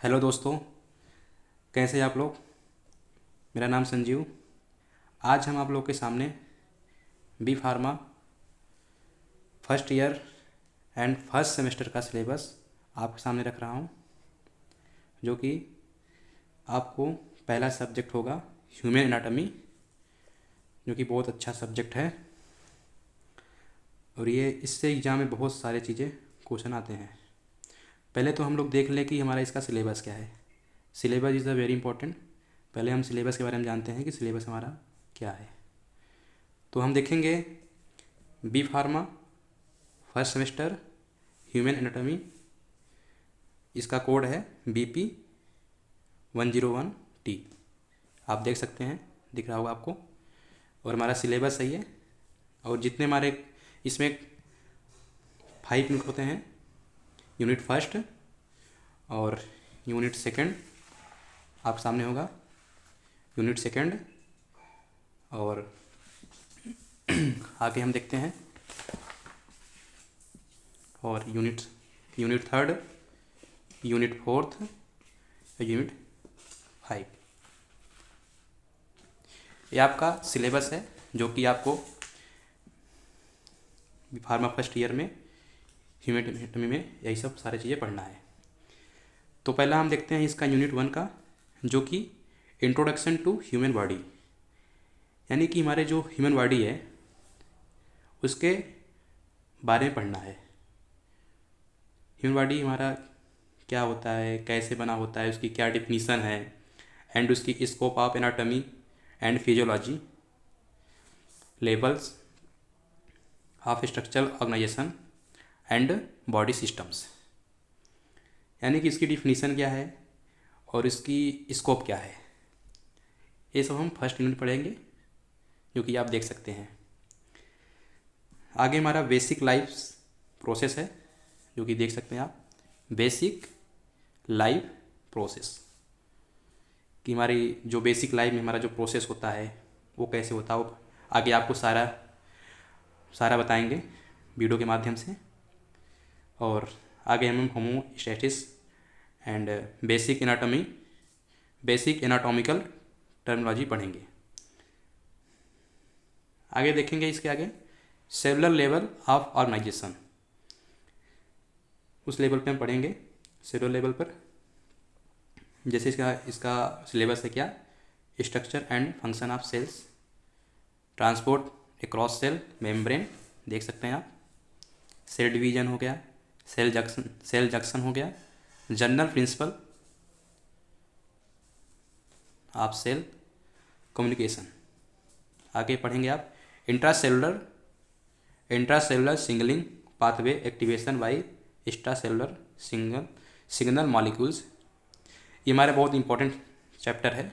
Hello दोस्तों, कैसे हैं आप लोग। मेरा नाम संजीव। आज हम आप लोग के सामने B pharma first year and first semester का सिलेबस आपके सामने रख रहा हूँ, जो कि आपको पहला सब्जेक्ट होगा ह्यूमन एनाटॉमी, जो कि बहुत अच्छा सब्जेक्ट है। और ये इससे एग्ज़ाम में बहुत सारे चीज़ें क्वेश्चन आते हैं। पहले तो हम लोग देख लें कि हमारा इसका सिलेबस क्या है। Syllabus is a very important. पहले हम सिलेबस के बारे में जानते हैं कि सिलेबस हमारा क्या है। तो हम देखेंगे B pharma first semester human anatomy, इसका कोड है BP101T। आप देख सकते हैं, दिख रहा होगा आपको। और हमारा सिलेबस सही है। और जितने हमारे इसमें 5 यूनिट होते हैं, यूनिट फर्स्ट और यूनिट सेकंड आप सामने होगा, यूनिट सेकंड। और आगे हम देखते हैं और unit third, unit fourth, unit 5। ये आपका सिलेबस है, जो कि आपको फार्मा फर्स्ट ईयर में ह्यूमन एनाटॉमी में यही सब सारी चीज़ें पढ़ना है। तो पहला हम देखते हैं इसका यूनिट 1 का, जो कि इंट्रोडक्शन टू ह्यूमन बॉडी, यानी कि हमारे जो ह्यूमन बॉडी है उसके बारे में पढ़ना है। ह्यूमन बॉडी हमारा क्या होता है, कैसे बना होता है, उसकी क्या डिफिनीसन है, एंड उसकी scope of anatomy and physiology, levels of structural organisation and body systems, यानी कि इसकी डिफिनीसन क्या है और इसकी स्कोप क्या है। ये सब हम फर्स्ट यूनिट पढ़ेंगे, जो कि आप देख सकते हैं। आगे हमारा बेसिक लाइफ प्रोसेस है, जो कि देख सकते हैं आप, बेसिक लाइफ प्रोसेस, कि हमारी जो बेसिक लाइफ में हमारा जो प्रोसेस होता है वो कैसे होता है, वो आगे आपको सारा बताएंगे वीडियो के माध्यम से। और आगे हम homeostasis and basic anatomical terminology पढ़ेंगे। आगे देखेंगे इसके आगे सेलुलर लेवल ऑफ ऑर्गेनाइजेशन, उस लेवल पे हम पढ़ेंगे, सेलुलर लेवल पर। जैसे इसका सिलेबस है क्या, structure and function of cells, transport across cell membrane, देख सकते हैं आप, सेल डिवीजन हो गया, सेल जंक्शन हो गया, general principle of cell communication. आगे पढ़ेंगे आप intracellular signalling pathway activation by extracellular signal molecules. ये हमारा बहुत इंपॉर्टेंट चैप्टर है,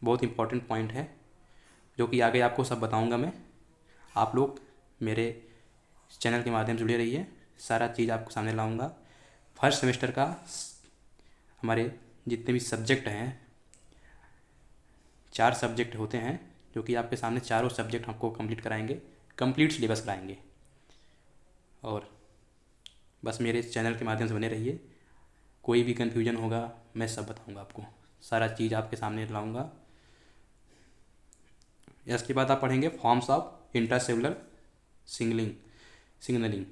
बहुत इंपॉर्टेंट पॉइंट है, जो कि आगे आपको सब बताऊंगा मैं। आप लोग मेरे चैनल के माध्यम से जुड़े रहिए, सारा चीज़ आपको सामने लाऊंगा। फर्स्ट सेमेस्टर का हमारे जितने भी सब्जेक्ट हैं, 4 सब्जेक्ट होते हैं, जो कि आपके सामने चारों सब्जेक्ट हमको कंप्लीट कराएंगे, कंप्लीट सिलेबस कराएंगे। और बस मेरे चैनल के माध्यम से बने रहिए, कोई भी कन्फ्यूजन होगा मैं सब बताऊंगा आपको, सारा चीज़ आपके सामने लाऊंगा। इसके बाद आप पढ़ेंगे फॉर्म्स ऑफ इंट्रासेलुलर सिग्नलिंग।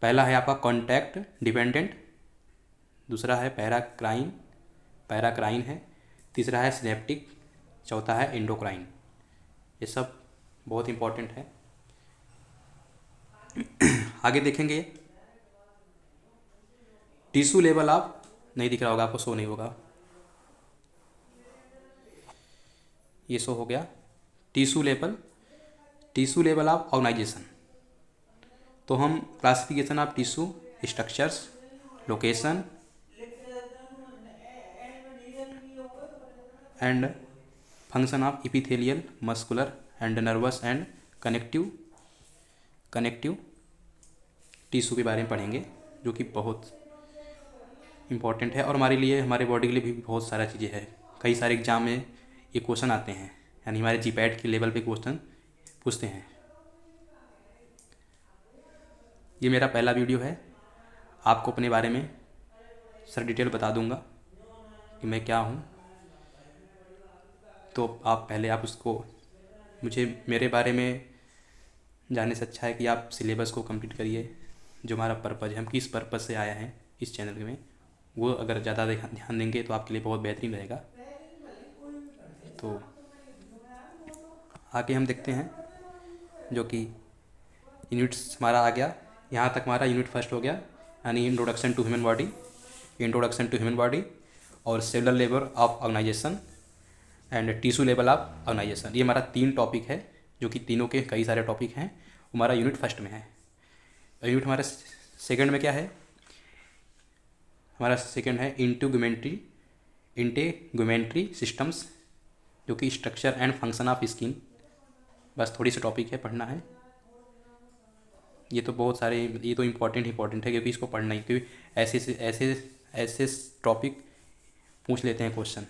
पहला है आपका कॉन्टैक्ट डिपेंडेंट, दूसरा है पैराक्राइन है, तीसरा है सिनेप्टिक, चौथा है एंडोक्राइन। ये सब बहुत इंपॉर्टेंट है। आगे देखेंगे टिश्यू लेवल ऑफ, नहीं दिख रहा होगा आपको, शो नहीं होगा, ये शो हो गया, टिश्यू लेवल ऑफ ऑर्गेनाइजेशन। तो हम classification of tissue, structures, location and function of epithelial, muscular and nervous and connective tissue के बारे में पढ़ेंगे, जो कि बहुत इम्पॉर्टेंट है और हमारे लिए, हमारे बॉडी के लिए भी बहुत सारा चीज़ें है। कई सारे एग्जाम में ये क्वेश्चन आते हैं, यानी हमारे जीपैट के लेवल पे क्वेश्चन पूछते हैं। ये मेरा पहला वीडियो है, आपको अपने बारे में सर डिटेल बता दूंगा। कि मैं क्या हूँ, तो आप पहले आप उसको, मुझे मेरे बारे में जानने से अच्छा है कि आप सिलेबस को कंप्लीट करिए। जो हमारा पर्पज़ है, हम किस पर्पज़ से आया है इस चैनल में, वो अगर ज़्यादा ध्यान देंगे तो आपके लिए बहुत बेहतरीन रहेगा। तो आगे हम देखते हैं, जो कि यूनिट्स हमारा आ गया। यहाँ तक हमारा यूनिट फर्स्ट हो गया, यानी introduction to human body, introduction to human body और cellular level of organisation and tissue level of organisation. ये हमारा 3 टॉपिक है, जो कि तीनों के कई सारे टॉपिक हैं, हमारा यूनिट फर्स्ट में है। यूनिट हमारा सेकंड में क्या है, हमारा सेकंड है इंटेगुमेंट्री सिस्टम्स, जो कि structure and function of skin. बस थोड़ी सी टॉपिक है, पढ़ना है। ये तो बहुत सारे, ये तो इम्पोर्टेंट है, क्योंकि इसको पढ़ना ही, क्योंकि ऐसे टॉपिक पूछ लेते हैं क्वेश्चन,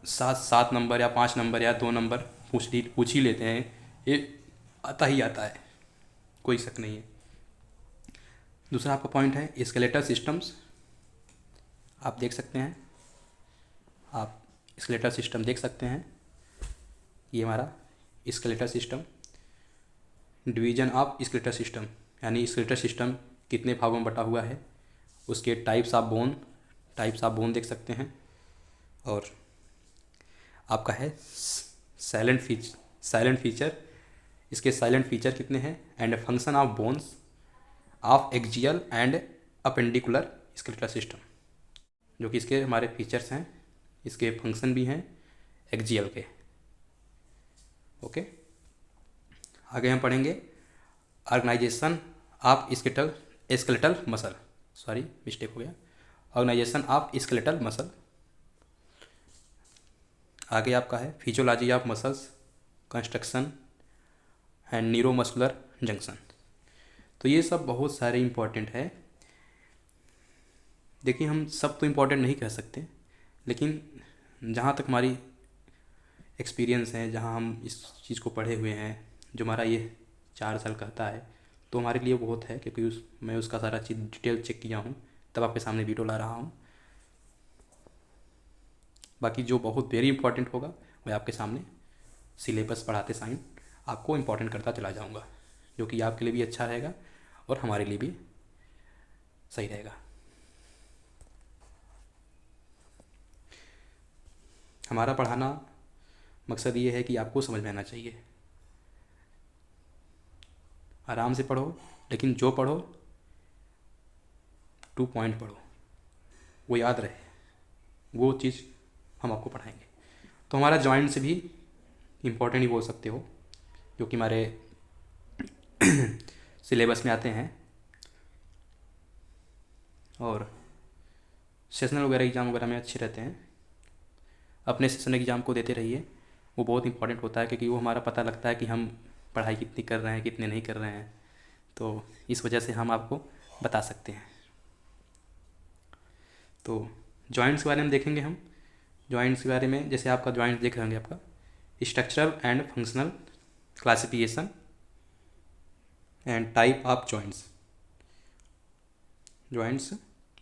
7 नंबर या 5 नंबर या 2 नंबर पूछ ही लेते हैं। ये आता ही आता है, कोई शक नहीं है। दूसरा आपका पॉइंट है स्केलेटल सिस्टम्स। आप देख सकते हैं, आप स्केलेटल सिस्टम देख सकते हैं। ये हमारा skeletal system, division of skeletal system, यानी स्केलेटल सिस्टम कितने भागों में बटा हुआ है, उसके टाइप्स ऑफ बोन देख सकते हैं। और आपका है साइलेंट फीचर, इसके साइलेंट फीचर कितने हैं, and function of bones of axial and appendicular skeletal system, जो कि इसके हमारे फीचर्स हैं, इसके फंक्शन भी हैं एक्जियल के। ओके, आगे हम पढ़ेंगे organisation of skeletal muscle, sorry mistake हो गया, ऑर्गेनाइजेशन ऑफ स्केलेटल मसल। आगे आपका है physiology of muscles, construction and neuromuscular junction. तो ये सब बहुत सारे इम्पोर्टेंट है। देखिए, हम सब तो इम्पोर्टेंट नहीं कह सकते, लेकिन जहाँ तक हमारी एक्सपीरियंस है, जहाँ हम इस चीज़ को पढ़े हुए हैं, जो हमारा ये 4 साल कहता है, तो हमारे लिए बहुत है, क्योंकि मैं उसका सारा चीज़ डिटेल चेक किया हूँ, तब आपके सामने वीडियो ला रहा हूँ। बाकी जो बहुत वेरी इंपॉर्टेंट होगा, मैं आपके सामने सिलेबस पढ़ाते टाइम आपको इम्पोर्टेंट करता चला जाऊँगा, जो कि आपके लिए भी अच्छा रहेगा और हमारे लिए भी सही रहेगा। हमारा पढ़ाना मकसद ये है कि आपको समझ में आना चाहिए। आराम से पढ़ो, लेकिन जो पढ़ो 2 पॉइंट पढ़ो, वो याद रहे, वो चीज़ हम आपको पढ़ाएंगे। तो हमारा जॉइंट से भी इम्पोर्टेंट ही बोल सकते हो, जो कि हमारे सिलेबस में आते हैं, और सेशनल वगैरह एग्ज़ाम वगैरह में अच्छे रहते हैं। अपने सेशनल एग्ज़ाम को देते रहिए, वो बहुत इंपॉर्टेंट होता है, क्योंकि वो हमारा पता लगता है कि हम पढ़ाई कितनी कर रहे हैं, कितने नहीं कर रहे हैं, तो इस वजह से हम आपको बता सकते हैं। तो जॉइंट्स के बारे में देखेंगे हम। जॉइंट्स के बारे में, जैसे आपका जॉइंट देख रहे होंगे, आपका structural and functional classification and type of joints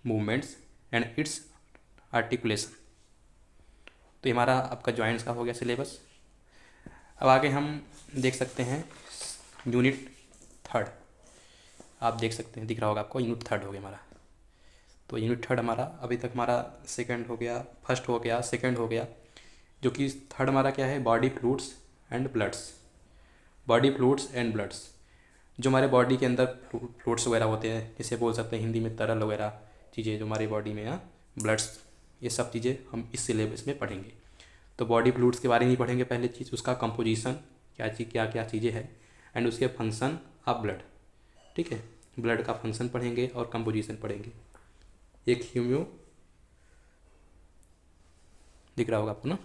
movements and it's articulation. तो ये हमारा आपका जॉइंट्स का हो गया सिलेबस। अब आगे हम देख सकते हैं यूनिट 3। आप देख सकते हैं, दिख रहा होगा आपको, यूनिट 3 हो गया हमारा। तो यूनिट 3 हमारा अभी तक हमारा सेकंड हो गया, फर्स्ट हो गया, सेकंड हो गया, जो कि 3 हमारा क्या है, body fluids and bloods. Body fluids and bloods, जो हमारे बॉडी के अंदर फ्लूइड्स वगैरह होते हैं, जैसे बोल सकते हैं हिंदी में तरल वगैरह चीज़ें, जो हमारी बॉडी में, या ब्लड्स, ये सब चीज़ें हम इस सिलेबस में पढ़ेंगे। तो बॉडी फ्लूइड्स के बारे में ही पढ़ेंगे पहले चीज़, उसका कंपोजिशन क्या क्या चीज़ें हैं, एंड उसके फंक्शन ऑफ ब्लड। ठीक है, ब्लड का फंक्शन पढ़ेंगे और कंपोजिशन पढ़ेंगे। एक दिख रहा होगा आपको ना,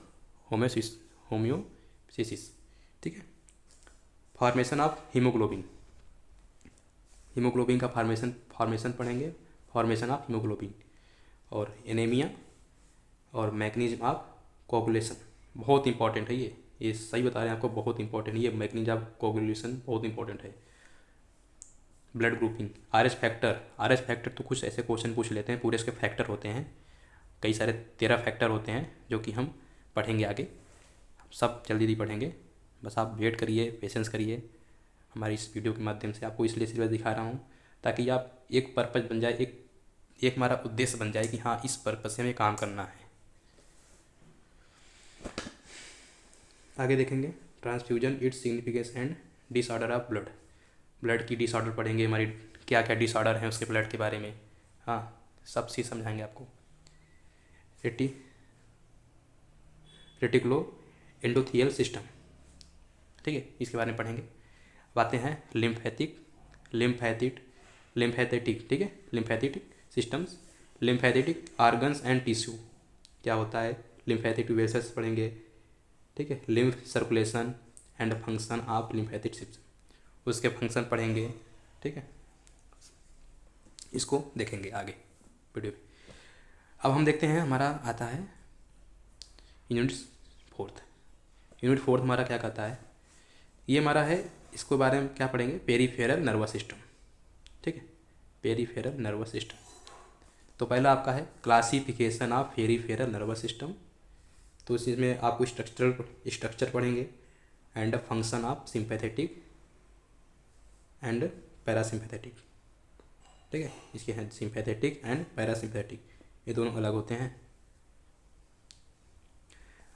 होम्योसिस। ठीक है, फॉर्मेशन ऑफ हीमोग्लोबिन का फॉर्मेशन पढ़ेंगे, फॉर्मेशन ऑफ हीमोग्लोबिन, और एनीमिया, और मैकेनिज्म ऑफ कोगुलेशन। बहुत इंपॉर्टेंट है ये सही बता रहे हैं आपको, बहुत इंपॉर्टेंट है ये मैकेनिज्म ऑफ कोगुलेशन, बहुत इंपॉर्टेंट है। Blood grouping, R H factor तो कुछ ऐसे क्वेश्चन पूछ लेते हैं, पूरे इसके फैक्टर होते हैं, कई सारे 13 फैक्टर होते हैं जो कि हम पढ़ेंगे आगे, सब जल्दी पढ़ेंगे। बस आप वेट करिए, पेशेंस करिए। हमारी इस वीडियो के माध्यम से आपको इसलिए सिलेबस दिखा रहा हूँ ताकि आप एक पर्पज़ बन जाए, एक हमारा उद्देश्य बन जाए कि हाँ इस पर्पज़ से हमें काम करना है। आगे देखेंगे transfusion, its significance and disorder of blood. Blood की डिसऑर्डर पढ़ेंगे, हमारी क्या क्या डिसऑर्डर हैं उसके ब्लड के बारे में, हाँ सब चीज़ समझाएंगे आपको। रेटिकुलो एंडोथियल सिस्टम, ठीक है, इसके बारे में पढ़ेंगे। अब आते हैं लिम्फेटिक, ठीक है, lymphatic systems, lymphatic organs and tissue क्या होता है, लिम्फेटिक वेसल्स पढ़ेंगे, ठीक है, lymph circulation and function of lymphatic system, उसके फंक्शन पढ़ेंगे, ठीक है, इसको देखेंगे आगे वीडियो में। अब हम देखते हैं, हमारा आता है यूनिट फोर्थ हमारा क्या कहता है, ये हमारा है, इसको बारे में क्या पढ़ेंगे, पेरीफेरल नर्वस सिस्टम, ठीक है, पेरीफेरल नर्वस सिस्टम। तो पहला आपका है classification of peripheral nervous system, तो इसमें आपको स्ट्रक्चर पढ़ेंगे and function of sympathetic and parasympathetic, ठीक है, इसके हैं सिंपैथेटिक एंड पैरासिम्पैथेटिक, ये दोनों अलग होते हैं।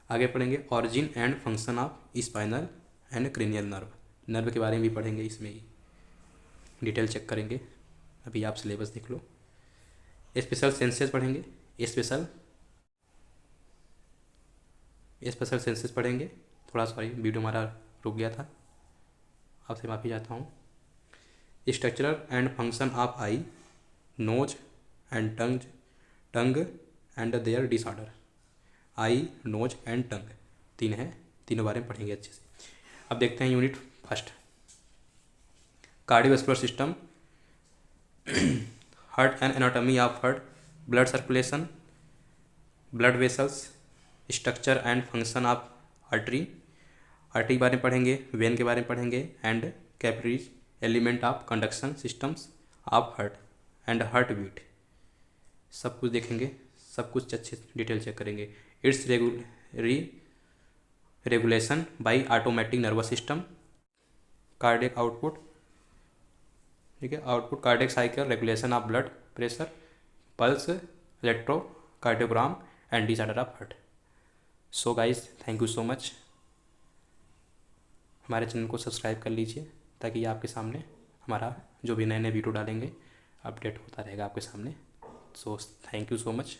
आगे पढ़ेंगे origin and function of spinal and cranial nerve के बारे में भी पढ़ेंगे, इसमें ही डिटेल चेक करेंगे। अभी आप सिलेबस देख लो। स्पेशल सेंसेस पढ़ेंगे, स्पेशल सेंसेस पढ़ेंगे। थोड़ा सॉरी वीडियो हमारा रुक गया था, आपसे माफ़ी चाहता हूँ। Structural and function of eye, nose and tongue and their disorder, eye, nose and tongue, तीन है, तीनों बारे में पढ़ेंगे अच्छे से। अब देखते हैं unit first, cardiovascular system, heart and anatomy of heart, blood circulation, blood vessels, structure and function of artery के बारे में पढ़ेंगे, वेन के बारे में पढ़ेंगे and capillaries, element of conduction systems of heart and heart beat, सब कुछ देखेंगे, सब कुछ अच्छे डिटेल चेक करेंगे। Its regulation by automatic nervous system, cardiac output, ठीक है, output cardiac cycle, regulation of blood pressure, pulse, electrocardiogram and disorder of heart. So guys thank you so much, हमारे चैनल को सब्सक्राइब कर लीजिए ताकि आपके सामने हमारा जो भी नए वीडियो डालेंगे अपडेट होता रहेगा आपके सामने। So thank you so much.